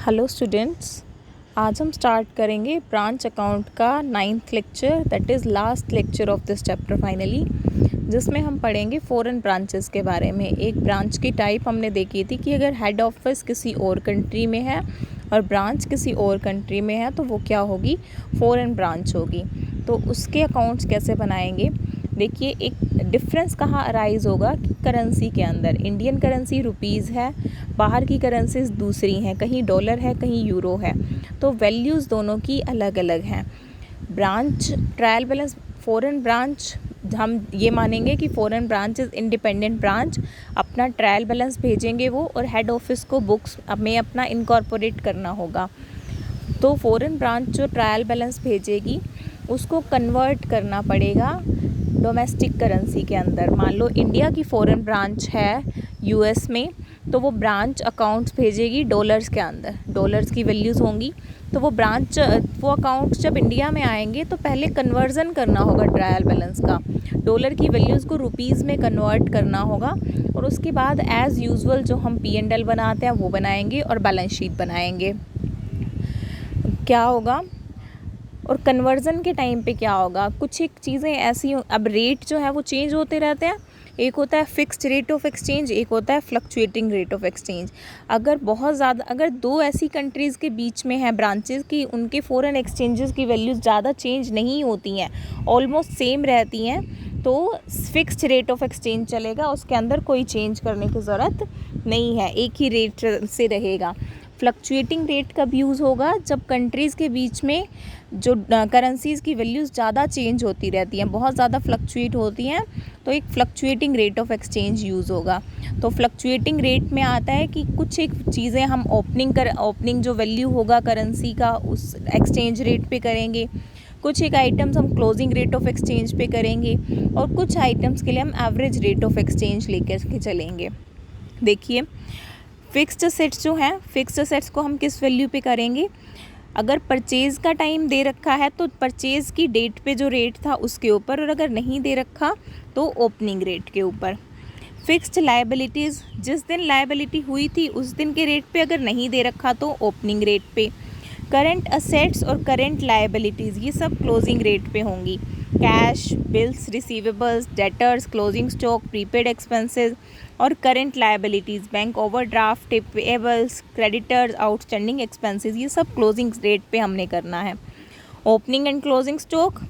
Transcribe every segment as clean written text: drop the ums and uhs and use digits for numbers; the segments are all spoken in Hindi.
हेलो स्टूडेंट्स, आज हम स्टार्ट करेंगे ब्रांच अकाउंट का 9th lecture, that is last lecture of this chapter finally, जिसमें हम पढ़ेंगे फॉरेन ब्रांचेस के बारे में। एक ब्रांच की टाइप हमने देखी थी कि अगर हेड ऑफिस किसी और कंट्री में है और ब्रांच किसी और कंट्री में है तो वो क्या होगी, फॉरेन ब्रांच होगी। तो उसके अकाउंट्स कैसे बनाएंगे, देखिए एक डिफरेंस कहाँ अराइज होगा कि करेंसी के अंदर। इंडियन करेंसी रुपीज़ है, बाहर की करेंसीज दूसरी हैं, कहीं डॉलर है कहीं यूरो है, तो वैल्यूज़ दोनों की अलग अलग हैं। Branch trial balance, foreign branch हम ये मानेंगे कि foreign branch is independent branch, अपना ट्रायल बैलेंस भेजेंगे वो और हेड ऑफिस को बुक्स में अपना इनकॉर्पोरेट करना होगा। तो फॉरेन ब्रांच जो ट्रायल बैलेंस भेजेगी उसको कन्वर्ट करना पड़ेगा डोमेस्टिक करेंसी के अंदर। मान लो इंडिया की फॉरेन ब्रांच है यूएस में, तो वो ब्रांच अकाउंट्स भेजेगी डॉलर्स के अंदर, डॉलर्स की वैल्यूज़ होंगी। तो वो अकाउंट्स जब इंडिया में आएंगे तो पहले कन्वर्ज़न करना होगा ट्रायल बैलेंस का, डॉलर की वैल्यूज़ को रुपीज़ में कन्वर्ट करना होगा और उसके बाद एज़ यूजुअल जो हम P&L बनाते हैं वो बनाएंगे और बैलेंस शीट बनाएंगे। क्या होगा और कन्वर्ज़न के टाइम पे क्या होगा, कुछ एक चीज़ें ऐसी, अब रेट जो है वो चेंज होते रहते हैं। एक होता है फिक्स्ड रेट ऑफ एक्सचेंज, एक होता है फ्लक्चुएटिंग रेट ऑफ एक्सचेंज। अगर दो ऐसी कंट्रीज़ के बीच में है ब्रांचेस की उनके फॉरेन एक्सचेंजेस की वैल्यूज़ ज़्यादा चेंज नहीं होती हैं, ऑलमोस्ट सेम रहती हैं, तो फिक्स्ड रेट ऑफ एक्सचेंज चलेगा, उसके अंदर कोई चेंज करने की ज़रूरत नहीं है, एक ही रेट से रहेगा। फ्लक्चुएटिंग रेट कब यूज़ होगा, जब कंट्रीज़ के बीच में जो करेंसीज़ की वैल्यूज़ ज़्यादा चेंज होती रहती हैं, बहुत ज़्यादा फ्लक्चुएट होती हैं, तो एक fluctuating rate of exchange use होगा। तो फ्लक्चुएटिंग रेट में आता है कि कुछ एक चीज़ें हम ओपनिंग जो वैल्यू होगा करेंसी का उस एक्सचेंज रेट पे करेंगे, कुछ एक आइटम्स हम क्लोजिंग रेट ऑफ एक्सचेंज पे करेंगे और कुछ आइटम्स के लिए हम एवरेज रेट ऑफ एक्सचेंज लेकर के चलेंगे। देखिए फिक्स्ड असेट्स जो हैं, फिक्स्ड असेट्स को हम किस वैल्यू पे करेंगे, अगर परचेज़ का टाइम दे रखा है तो परचेज़ की डेट पे जो रेट था उसके ऊपर, और अगर नहीं दे रखा तो ओपनिंग रेट के ऊपर। फिक्स्ड लायबिलिटीज़, जिस दिन लायबिलिटी हुई थी उस दिन के रेट पे, अगर नहीं दे रखा तो ओपनिंग रेट पे। करंट असेट्स और करंट लायबिलिटीज़ ये सब क्लोजिंग रेट पे होंगी। Cash, bills, receivables, debtors, closing stock, prepaid expenses और current liabilities, bank overdraft, payables, creditors, outstanding expenses, ये सब क्लोजिंग रेट पे हमने करना है। Opening and closing stock,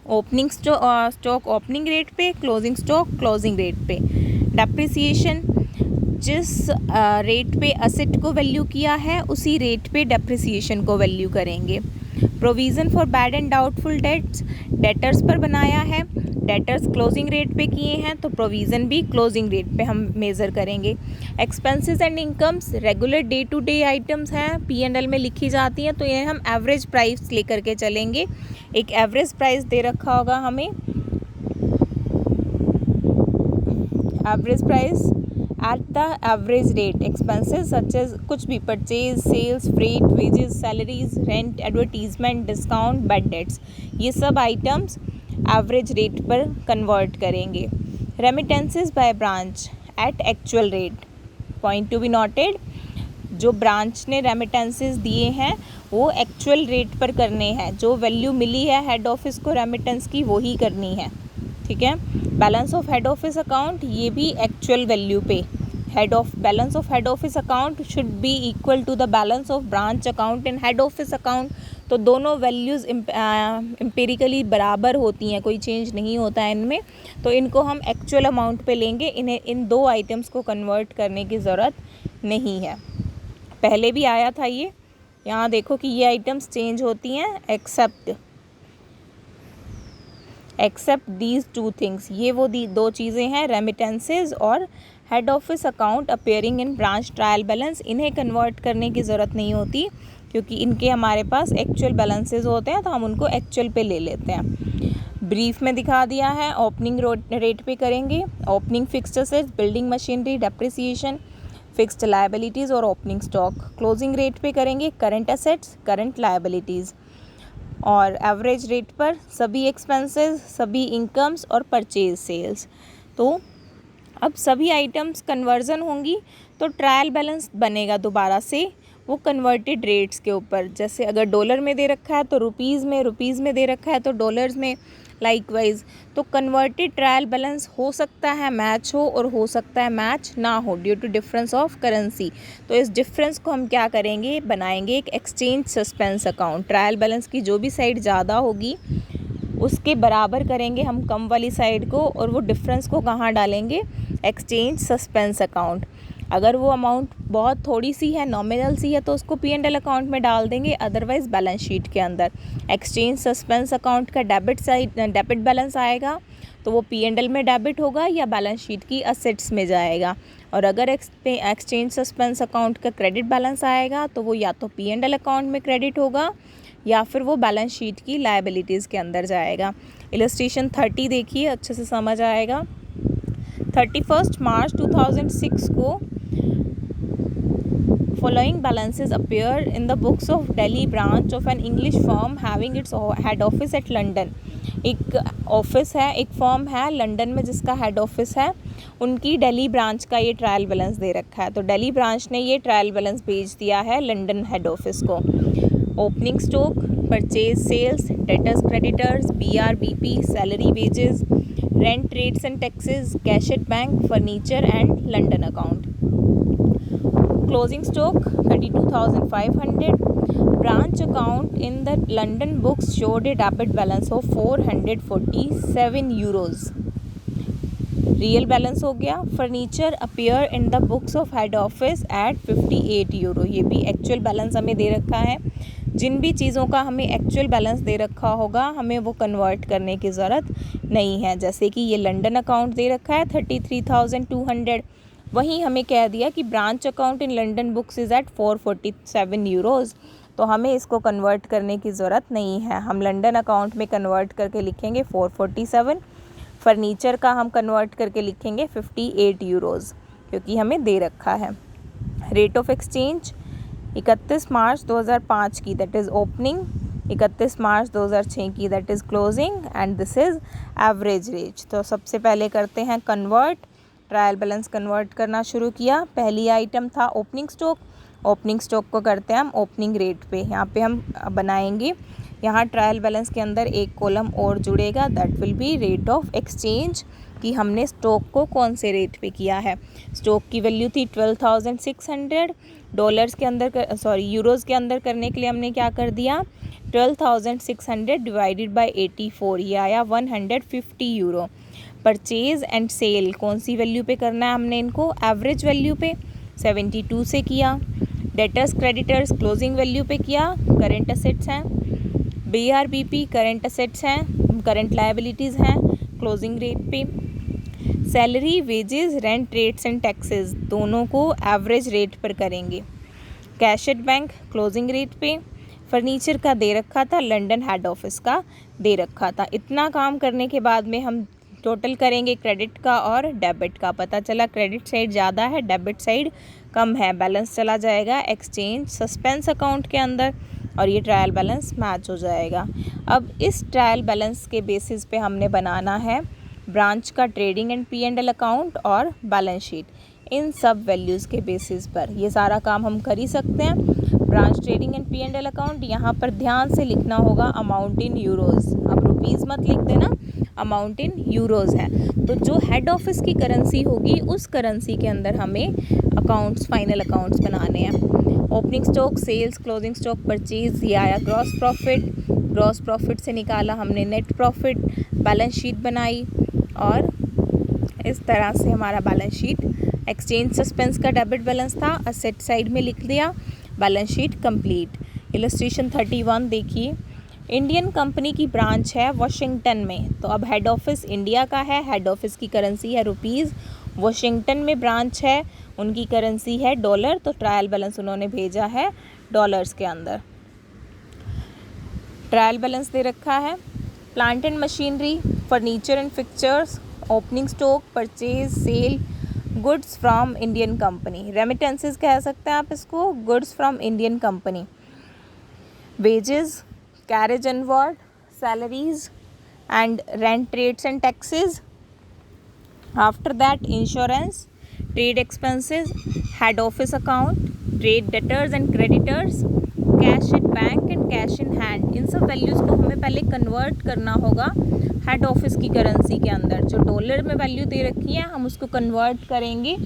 opening stock opening rate पे, क्लोजिंग स्टॉक क्लोजिंग रेट पे। डेप्रिसिएशन, जिस रेट पे असेट को वैल्यू किया है उसी रेट पे डेप्रिसिएशन को वैल्यू करेंगे। Provision for bad and doubtful debts, debtors पर बनाया है, डेटर्स क्लोजिंग रेट पे किए हैं तो प्रोविज़न भी क्लोजिंग रेट पे हम मेज़र करेंगे। Expenses and incomes, regular day to day items हैं, P&L में लिखी जाती हैं, तो इन्हें हम एवरेज प्राइस लेकर के चलेंगे। एक एवरेज प्राइस दे रखा होगा हमें, average price at the average rate. Expenses such as कुछ भी, purchase, sales, freight, wages, salaries, rent, advertisement, discount, bad debts, ये सब आइटम्स एवरेज रेट पर कन्वर्ट करेंगे। Remittances by branch at actual rate, point to be noted, जो ब्रांच ने रेमिटेंसेस दिए हैं वो एक्चुअल रेट पर करने हैं, जो वैल्यू मिली है हेड ऑफिस को रेमिटेंस की वही करनी है, ठीक है। Balance of head office account, ये भी एक्चुअल वैल्यू पे, balance of head office account should be equal to the balance of branch account in head office account. तो दोनों वैल्यूज़ एम्पेरिकली बराबर होती हैं, कोई चेंज नहीं होता है इनमें, तो इनको हम एक्चुअल अमाउंट पे लेंगे, इन्हें इन दो आइटम्स को कन्वर्ट करने की ज़रूरत नहीं है। पहले भी आया था ये, यहाँ देखो कि ये आइटम्स चेंज होती हैं एक्सेप्ट दीज टू थिंग्स, ये वो दो चीज़ें हैं, रेमिटेंसेज और head office account appearing in branch trial balance, इन्हें कन्वर्ट करने की ज़रूरत नहीं होती क्योंकि इनके हमारे पास एक्चुअल बैलेंसेज होते हैं, तो हम उनको एक्चुअल पे ले लेते हैं। ब्रीफ में दिखा दिया है, ओपनिंग रेट पे करेंगे, opening fixed assets, building machinery, depreciation, fixed liabilities और ओपनिंग स्टॉक। क्लोजिंग रेट पे करेंगे करंट असेट्स, करंट लायबिलिटीज़, और एवरेज रेट पर सभी एक्सपेंसेस, सभी इनकम्स और परचेज सेल्स। तो अब सभी आइटम्स कन्वर्जन होंगी तो ट्रायल बैलेंस बनेगा दोबारा से वो कन्वर्टेड रेट्स के ऊपर, जैसे अगर डॉलर में दे रखा है तो रुपीज़ में दे रखा है तो डॉलर्स में, लाइकवाइज। तो कन्वर्टेड ट्रायल बैलेंस हो सकता है मैच हो और हो सकता है मैच ना हो due to difference of currency. तो इस डिफरेंस को हम क्या करेंगे, बनाएंगे एक exchange suspense account. Trial balance की जो भी साइड ज़्यादा होगी उसके बराबर करेंगे हम कम वाली साइड को, और वो डिफरेंस को कहाँ डालेंगे, एक्सचेंज सस्पेंस अकाउंट। अगर वो अमाउंट बहुत थोड़ी सी है, नॉमिनल सी है, तो उसको P&L अकाउंट में डाल देंगे, अदरवाइज बैलेंस शीट के अंदर। एक्सचेंज सस्पेंस अकाउंट का डेबिट बैलेंस आएगा तो वो P&L में डेबिट होगा या बैलेंस शीट की असेट्स में जाएगा। और अगर एक्सचेंज सस्पेंस अकाउंट का क्रेडिट बैलेंस आएगा तो वो या तो P&L अकाउंट में क्रेडिट होगा या फिर वो बैलेंस शीट की लायबिलिटीज़ के अंदर जाएगा। इलस्ट्रेशन 30 देखिए, अच्छे से समझ आएगा। 31 मार्च 2006 को following balances appear in the books of Delhi branch of an English firm having its head office at London। एक ऑफिस है, एक फर्म है लंदन में जिसका हेड ऑफिस है, उनकी दिल्ली ब्रांच का ये ट्रायल बैलेंस दे रखा है। तो दिल्ली ब्रांच ने ये ट्रायल बैलेंस भेज दिया है लंदन हेड ऑफिस को। Opening stock, purchase sales, debtors creditors, BRBP, salary wages, rent rates and taxes, cash at bank, furniture and London account. Closing stock 32,500. Branch account in the London books showed a debit balance of 447 euros. Real balance हो गया। Furniture appear in the books of head office at 58 euro. ये भी एक्चुअल बैलेंस हमें दे रखा है। जिन भी चीज़ों का हमें एक्चुअल बैलेंस दे रखा होगा हमें वो कन्वर्ट करने की ज़रूरत नहीं है। जैसे कि ये लंदन अकाउंट दे रखा है 33,200, वहीं हमें कह दिया कि branch account in London books is at 447 euros, तो हमें इसको कन्वर्ट करने की ज़रूरत नहीं है। हम लंदन अकाउंट में कन्वर्ट करके लिखेंगे 447, फर्नीचर का हम कन्वर्ट करके लिखेंगे 58 यूरोज़, क्योंकि हमें दे रखा है। रेट ऑफ एक्सचेंज 31 मार्च 2005 की, दैट इज़ ओपनिंग, 31 मार्च 2006 की, that is closing, and this is average rate. तो सबसे पहले करते हैं कन्वर्ट। ट्रायल बैलेंस कन्वर्ट करना शुरू किया। पहली आइटम था ओपनिंग स्टॉक, ओपनिंग स्टॉक को करते हैं हम ओपनिंग रेट पे। यहाँ पे हम बनाएंगे, यहाँ ट्रायल बैलेंस के अंदर एक कॉलम और जुड़ेगा, that will be rate of exchange, कि हमने स्टॉक को कौन से रेट पे किया है। स्टॉक की वैल्यू थी 12,600, डॉलर्स के अंदर यूरोज़ के अंदर करने के लिए हमने क्या कर दिया, 12,600 डिवाइडेड बाय 84, ये आया 150 यूरो। परचेज़ एंड सेल कौन सी वैल्यू पे करना है हमने इनको, एवरेज वैल्यू पे 72 से किया। डेटर्स क्रेडिटर्स क्लोजिंग वैल्यू पे किया, करेंट असेट्स हैं। BRBP करेंट असेट्स हैं, करेंट लायबिलिटीज़ हैं, क्लोजिंग रेट पे। Salary wages rent rates and taxes दोनों को एवरेज रेट पर करेंगे। Cash at bank closing rate पे। फर्नीचर का दे रखा था, लंदन हेड ऑफिस का दे रखा था। इतना काम करने के बाद में हम टोटल करेंगे क्रेडिट का और डेबिट का। पता चला क्रेडिट साइड ज़्यादा है, डेबिट साइड कम है, बैलेंस चला जाएगा एक्सचेंज सस्पेंस अकाउंट के अंदर और ये ट्रायल बैलेंस मैच हो जाएगा। अब इस ट्रायल बैलेंस के बेसिस पे हमने बनाना है ब्रांच का ट्रेडिंग एंड P&L अकाउंट और बैलेंस शीट। इन सब वैल्यूज़ के बेसिस पर ये सारा काम हम कर ही सकते हैं। Branch trading and P&L account, यहाँ पर ध्यान से लिखना होगा अमाउंट इन यूरोज़। अब रुपीज़ मत लिख देना, अमाउंट इन यूरोज़ है। तो जो हेड ऑफिस की करेंसी होगी उस करेंसी के अंदर हमें अकाउंट्स, फाइनल अकाउंट्स बनाने हैं। Opening stock, sales, closing stock, purchase, ये आया ग्रॉस प्रॉफिट। ग्रॉस प्रॉफिट से निकाला हमने नेट प्रॉफिट, बैलेंस शीट बनाई और इस तरह से हमारा बैलेंस शीट, एक्सचेंज सस्पेंस का डेबिट बैलेंस था, असेट साइड में लिख दिया, बैलेंस शीट कंप्लीट। इलस्ट्रेशन 31 देखिए, इंडियन कंपनी की ब्रांच है वाशिंगटन में। तो अब हेड ऑफिस इंडिया का है, हेड ऑफिस की करेंसी है रुपीज़। वाशिंगटन में ब्रांच है, उनकी करेंसी है डॉलर, तो ट्रायल बैलेंस उन्होंने भेजा है डॉलर्स के अंदर। ट्रायल बैलेंस दे रखा है। Plant and machinery, furniture and fixtures, opening stock, purchase, sale, goods from Indian company, remittances कह सकते हैं आप इसको, goods from Indian company, wages, carriage inward, salaries and rent rates and taxes. After that insurance, trade expenses, head office account, trade debtors and creditors, cash in bank and cash in hand. इन सब वैल्यूज़ को हमें पहले कन्वर्ट करना होगा हेड ऑफिस की करेंसी के अंदर। जो डॉलर में वैल्यू दे रखी है हम उसको कन्वर्ट करेंगे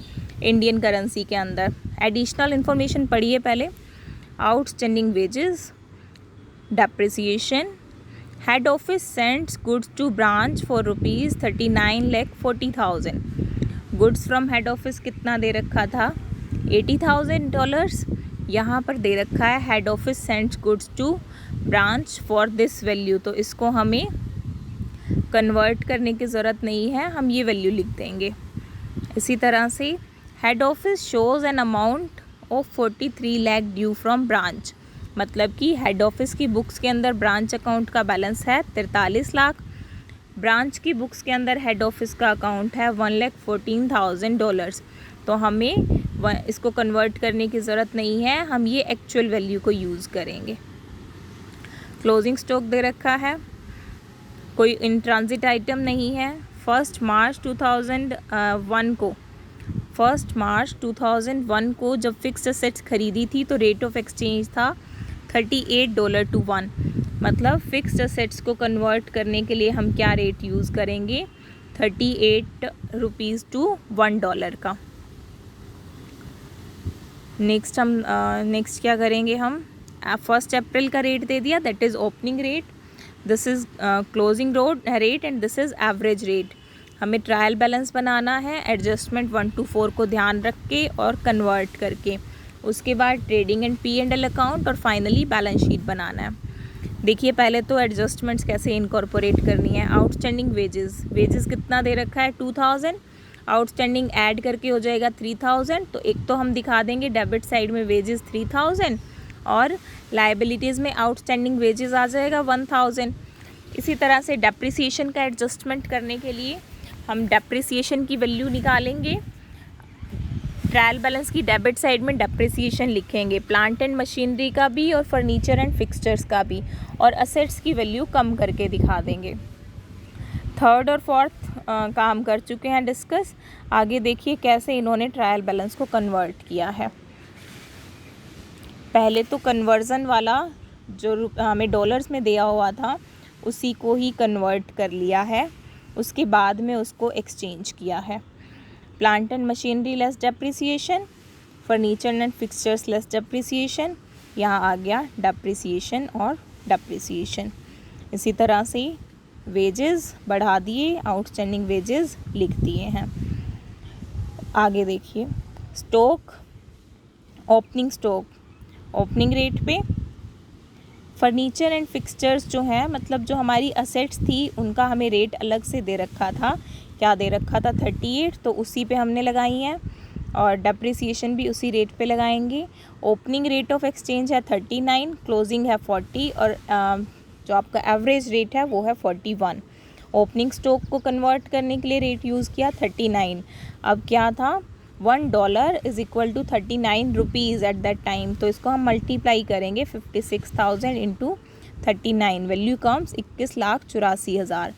इंडियन करेंसी के अंदर। एडिशनल इन्फॉर्मेशन पढ़िए पहले। Outstanding wages, depreciation, head office sends goods to branch for ₹39,40,000। Goods from head office कितना दे रखा था, $80,000। यहाँ पर दे रखा है head office sends goods to branch for this value, तो इसको हमें कन्वर्ट करने की ज़रूरत नहीं है, हम ये वैल्यू लिख देंगे। इसी तरह से head office shows an amount of 43 lakh due from branch, मतलब कि हेड ऑफिस की बुक्स के अंदर ब्रांच अकाउंट का बैलेंस है 43 लाख, ब्रांच की बुक्स के अंदर हेड ऑफिस का अकाउंट है $1,14,000। तो हमें इसको कन्वर्ट करने की ज़रूरत नहीं है, हम ये एक्चुअल वैल्यू को यूज़ करेंगे। क्लोजिंग स्टॉक दे रखा है, कोई इन ट्रांजिट आइटम नहीं है। 1 मार्च 2001 को जब फिक्स्ड असेट्स खरीदी थी तो रेट ऑफ एक्सचेंज था $38 to 1, मतलब फिक्स्ड असेट्स को कन्वर्ट करने के लिए हम क्या रेट यूज़ करेंगे, ₹38 to $1 का। नेक्स्ट क्या करेंगे हम, 1 अप्रैल का रेट दे दिया, that is opening rate, this is closing rate and this is average rate. हमें ट्रायल बैलेंस बनाना है एडजस्टमेंट 1 to 4 को ध्यान रख के और कन्वर्ट करके। उसके बाद ट्रेडिंग एंड P&L अकाउंट और फाइनली बैलेंस शीट बनाना है। देखिए पहले तो एडजस्टमेंट्स कैसे इनकॉर्पोरेट करनी है। आउटस्टैंडिंग वेजेस कितना दे रखा है 2000, आउटस्टैंडिंग ऐड करके हो जाएगा 3000। तो एक तो हम दिखा देंगे डेबिट साइड में वेजेस 3000 और लाइबिलिटीज़ में आउटस्टैंडिंग वेजेस आ जाएगा 1000। इसी तरह से डेप्रिसिएशन का एडजस्टमेंट करने के लिए हम डेप्रिसिएशन की वैल्यू निकालेंगे, ट्रायल बैलेंस की डेबिट साइड में डेप्रिसिएशन लिखेंगे, प्लांट एंड मशीनरी का भी और फर्नीचर एंड फिक्सचर्स का भी, और असेट्स की वैल्यू कम करके दिखा देंगे। 3rd और 4th काम कर चुके हैं डिस्कस। आगे देखिए कैसे इन्होंने ट्रायल बैलेंस को कन्वर्ट किया है। पहले तो कन्वर्ज़न वाला जो हमें डॉलर्स में दिया हुआ था उसी को ही कन्वर्ट कर लिया है, उसके बाद में उसको एक्सचेंज किया है। Plant and machinery less depreciation, furniture and fixtures less depreciation, यहाँ आ गया डेप्रिसिएशन और डेप्रिसिएशन। इसी तरह से वेजेस बढ़ा दिए, आउटस्टैंडिंग वेजेस लिख दिए हैं। आगे देखिए stock, opening stock opening rate पे, फर्नीचर एंड फिक्सचर्स जो हैं मतलब जो हमारी असेट्स थी उनका हमें रेट अलग से दे रखा था, क्या दे रखा था 38, तो उसी पे हमने लगाई हैं और डेप्रिसिएशन भी उसी रेट पे लगाएंगे। ओपनिंग रेट ऑफ एक्सचेंज है 39, क्लोजिंग है 40 और जो आपका एवरेज रेट है वो है 41। ओपनिंग स्टॉक को कन्वर्ट करने के लिए रेट यूज़ किया 39। अब क्या था $1 is equal to 39 rupees at that time, तो इसको हम मल्टीप्लाई करेंगे 56,000 इंटू 39, वैल्यू कम्स 21,84,000।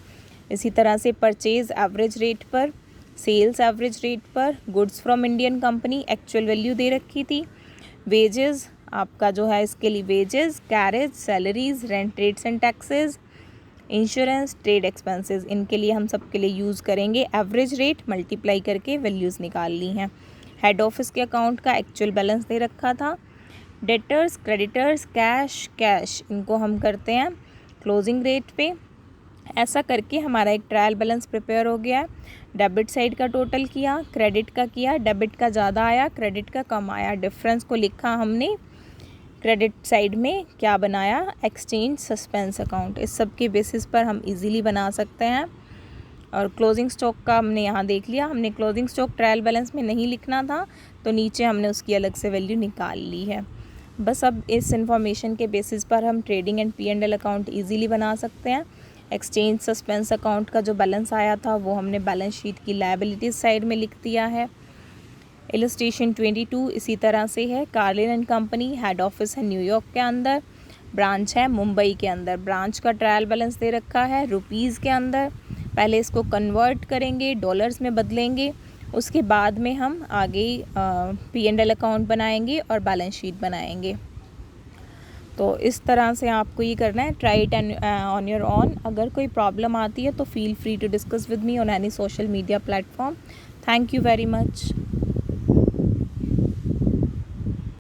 इसी तरह से परचेज़ एवरेज रेट पर, सेल्स एवरेज रेट पर, goods from Indian company actual value दे रखी थी, वेजेस आपका जो है इसके लिए wages, carriage, salaries, rent, rates and taxes, insurance, trade expenses, इनके लिए हम सब के लिए यूज़ करेंगे एवरेज रेट मल्टीप्लाई करके वैल्यूज़ निकाल ली हैं। हेड ऑफिस के अकाउंट का एक्चुअल बैलेंस दे रखा था, डेटर्स, क्रेडिटर्स, कैश इनको हम करते हैं क्लोजिंग रेट पे। ऐसा करके हमारा एक ट्रायल बैलेंस प्रिपेयर हो गया। डेबिट साइड का टोटल किया, क्रेडिट का किया, डेबिट का ज़्यादा आया, क्रेडिट का कम आया, डिफरेंस को लिखा हमने क्रेडिट साइड में, क्या बनाया एक्सचेंज सस्पेंस अकाउंट। इस सब के बेसिस पर हम इजीली बना सकते हैं। और क्लोजिंग स्टॉक का हमने यहाँ देख लिया, हमने क्लोजिंग स्टॉक ट्रायल बैलेंस में नहीं लिखना था तो नीचे हमने उसकी अलग से वैल्यू निकाल ली है। बस अब इस इंफॉर्मेशन के बेसिस पर हम trading and P&L account easily बना सकते हैं। एक्सचेंज सस्पेंस अकाउंट का जो बैलेंस आया था वो हमने बैलेंस शीट की लायबिलिटीज साइड में लिख दिया है। इलस्ट्रेशन 22 इसी तरह से है। Carlin and company head office है न्यूयॉर्क के अंदर, ब्रांच है मुंबई के अंदर। ब्रांच का ट्रायल बैलेंस दे रखा है रुपीज़ के अंदर। पहले इसको कन्वर्ट करेंगे, डॉलर्स में बदलेंगे, उसके बाद में हम आगे P&L अकाउंट बनाएंगे और बैलेंस शीट बनाएंगे। तो इस तरह से आपको ये करना है, try it and on your own. अगर कोई प्रॉब्लम आती है तो feel free to discuss with me on any social media platform. Thank you very much.